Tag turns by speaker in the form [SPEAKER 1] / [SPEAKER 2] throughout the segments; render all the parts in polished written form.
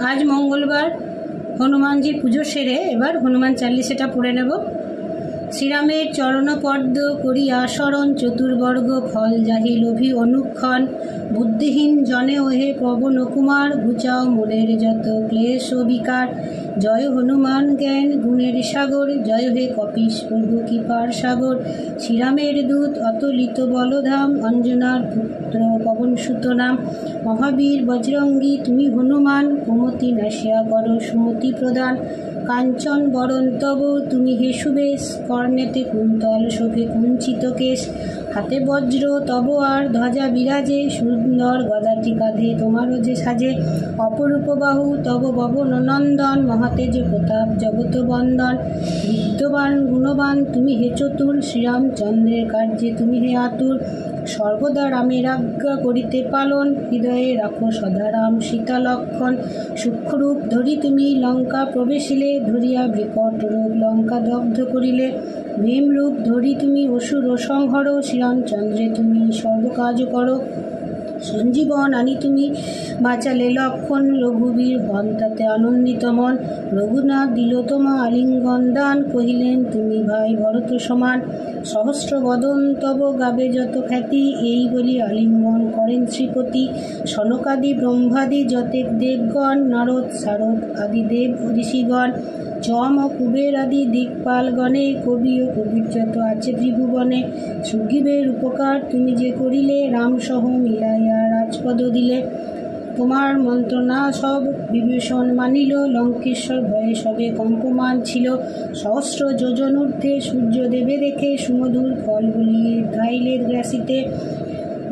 [SPEAKER 1] আজ মঙ্গলবার হনুমানজির পুজো সেরে এবার হনুমান চালিসাটা পড়ে নেব। শ্রীরামের চরণপদ্ম করিয়া শরণ, চতুর্বর্গ ফল যাহি লোভী অনুক্ষণ। বুদ্ধিহীন জনে ওহে পবন কুমার, ঘুচাও মনের যত ক্লেশ বিকার। জয় হনুমান জ্ঞান গুণের সাগর, জয় হে কপিশ প্রভু কৃপার সাগর। শ্রীরামের দূত অতলিত বলধাম, অঞ্জনার পুত্র পবন সুত নাম। মহাবীর বজরঙ্গী তুমি হনুমান, কুমতি নাশিয়া করো সুমতি প্রদান। কাঞ্চন বরণ তব তুমি হে সুবেশ, কর্ণেতে কুন্তল শোভে কুঞ্চিত কেশ। হাতে বজ্র তব আর ধ্বজা বিরাজে, সুন্দর গদাটি কাঁধে তোমারও যে সাজে। অপরূপ বাহু তব পবন নন্দন, মহাতেজ প্রতাপ জগত বন্দন। বিদ্যবান গুণবান তুমি হে চতুর, শ্রীরামচন্দ্রের কার্যে তুমি হে আতুর। সর্বদা রামের আজ্ঞা করিতে পালন, হৃদয়ে রাখো সদা রাম সীতা লক্ষণ। সূক্ষ্মরূপ ধরি তুমি লঙ্কা প্রবেশিলে, ধরিয়া বিকট রূপ লঙ্কা দগ্ধ করিলে। ভীমরূপ ধরি তুমি অসুর সংহর, শ্রীরামচন্দ্রে তুমি সর্বকাজ করো। সঞ্জীবন আনি তুমি বাঁচালে লক্ষণ, রঘুবীর হন তাতে আনন্দিত মন। রঘুনাথ দিল তোমা আলিঙ্গন দান, কহিলেন তুমি ভাই ভরত সমান। সহস্র বদন তব গাবে যত খ্যাতি, এই বলি আলিঙ্গন করেন শ্রীপতি। সনকাদি ব্রহ্মাদি যতেক দেবগণ, নারদ শারদ আদি দেব ঋষিগণ। যম ও কুবের আদি দিকপালগণে, কবি ও কবির যত আছে ত্রিভুবনে। সুগ্রীবের উপকার তুমি যে করিলে, রামসহ মিলাইয়া রাজপদ দিলে। তোমার মন্ত্রণা সব বিভীষণ মানিল, লঙ্কেশ্বর ভয়ে সবে কম্পমান ছিল। সহস্র যোজন ঊর্ধ্বে সূর্যদেবে দেখে, সুমধুর ফল বলিয়ে ধাইলে গ্রাসিতে।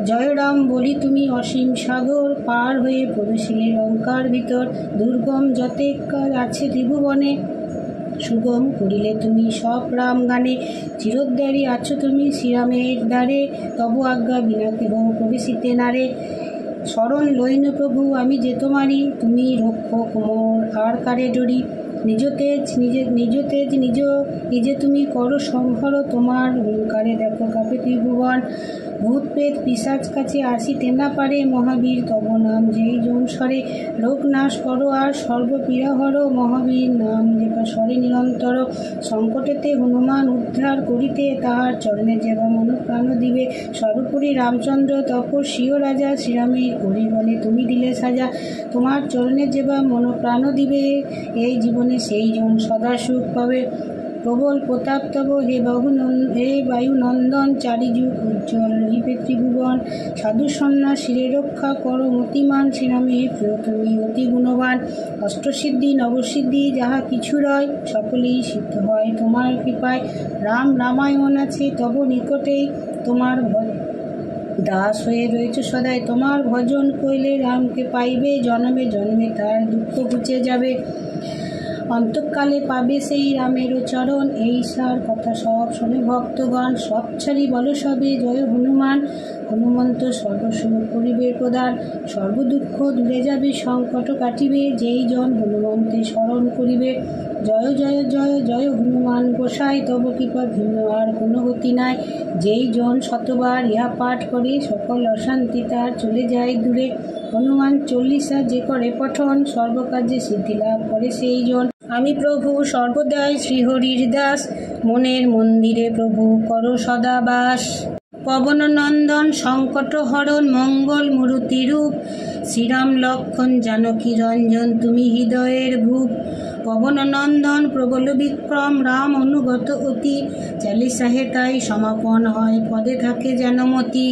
[SPEAKER 1] জয় রাম বলি তুমি অসীম সাগর, পার হয়ে প্রবেশিলে লঙ্কার ভিতর। দুর্গম যতেক কাজ আছে ত্রিভুবনে, সুগম করিলে তুমি সব রাম গানে। চিরোদ্ধারী আছো তুমি শ্রীরামের দ্বারে, তব আজ্ঞা বিনা কেহ প্রবেশিতে নারে। শরণ লইন প্রভু আমি যে তোমারি, তুমি রক্ষক মোর আর কারে ডরি। নিজ তেজ নিজে তুমি করো সংহর, তোমার হুঙ্কারে দেখো কাপে ত্রিভুবন। ভূত প্রেত পিশাচ কাছে আসিতে না পারে, মহাবীর তব নাম যেই জন স্বরে। লোক নাশ করো আর সর্বপীড়া হর, মহাবীর নাম যেবা স্বরে নিরন্তর। সংকটেতে হনুমান উদ্ধার করিতে, তাহার চরণে যেবা মনোপ্রাণ দিবে। সর্বোপরি রামচন্দ্র তপস্বী ও রাজা, শ্রীরামের করিবনে তুমি দিলে সাজা। তোমার চরণে যেবা মনোপ্রাণ দিবে, এই জীবনে সেই জন সদা সুখ পাবে। প্রবল প্রতাপ তব হে বায়ুনন্দন, চারিযুগ উজ্জ্বল রহিবে ত্রিভুবন। সাধু সন্ন্যাসীরে রক্ষা করো মতিমান, শ্রীরামে প্রিয় তুমি অতি গুণবান। অষ্টসিদ্ধি নবসিদ্ধি যাহা কিছু রয়, সকলেই সিদ্ধ হয় তোমার কৃপায়। রাম রামায়ণ আছে তব নিকটেই, তোমার দাস হয়ে রয়েছে সদাই। তোমার ভজন কইলে রামকে পাইবে, জন্মে জন্মে তার দুঃখ ঘুচে যাবে। অন্তকালে পাবে সেই রামেরও চরণ, এই সার কথা সব শোনে ভক্তগণ। সব ছাড়ি বলো সবে জয় হনুমান, হনুমন্ত সর্বসুখ করিবে প্রদান। সর্বদুঃখ দূরে যাবে সংকট কাটিবে, যেই জন হনুমন্তে স্মরণ করিবে। জয় জয় জয় জয় হনুমান গোসাই, তব কৃপা ভিন্ন আর কোনো গতি নাই। যেই জন শতবার ইহা পাঠ করে, সকল অশান্তি তার চলে যায় দূরে। হনুমান চল্লিশা যে করে পঠন, সর্বকার্যে সিদ্ধি লাভ করে সেই জন। আমি প্রভু সর্বদাই শ্রীহরির দাস, মনের মন্দিরে প্রভু করো সদা বাস। পবন নন্দন সংকট হরণ, মঙ্গল মূর্তি রূপ, শ্রীরাম লক্ষণ জানকী রঞ্জন তুমি হৃদয়ের ভূপ। পবন নন্দন প্রবল বিক্রম, রাম অনুগত অতি, চালিসাহে তাই সমাপন হয় পদে থাকে যেন মতি।